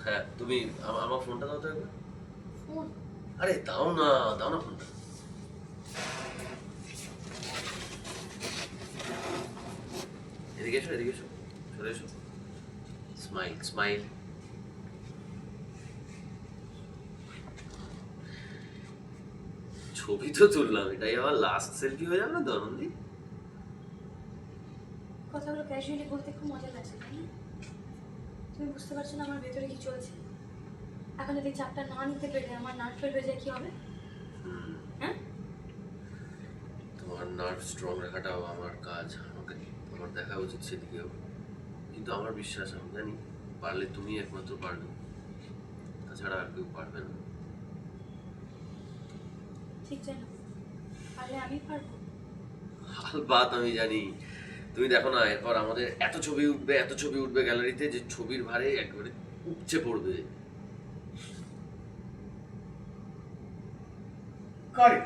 হ্যাঁ, তুমি আমার ফোনটা দাও তো একবার। ফোন? আরে দাও না, দাও না ফোনটা। এদিকে এসো, এদিকে এসো, চলে এসো। Smile smile. ছবি তো তুললাম, এটাই আমার লাস্ট সেলফি হয়ে যাবে না তো আনন্দি? কথাগুলো ক্যাজুয়ালি বলতে খুব মজা লাগছে, তাই না? তুমি বুঝতে পারছো না আমার ভেতরে কি চলছে? এখন যদি চাপটা না নিতে পেরে আমার নার্ভ ফেল হয়ে যায় কি হবে? হ্যাঁ? তোমার নার্ভ স্ট্রং রাখাটাও আমার কাজ, আমার দেখা উচিত সেদিকেও। কিন্তু আমার বিশ্বাস, আমি জানি পারলে তুমি একমাত্র পারবে, তাছাড়া আর কেউ পারবে না। ঠিক জানো, পারলে আমি পারবো। আলবাত আমি জানি। তুমি দেখো না, এরপর আমাদের এত ছবি উঠবে, এত ছবি উঠবে গ্যালারিতে, যে ছবির ভারে একবারে উপচে পড়বে। করে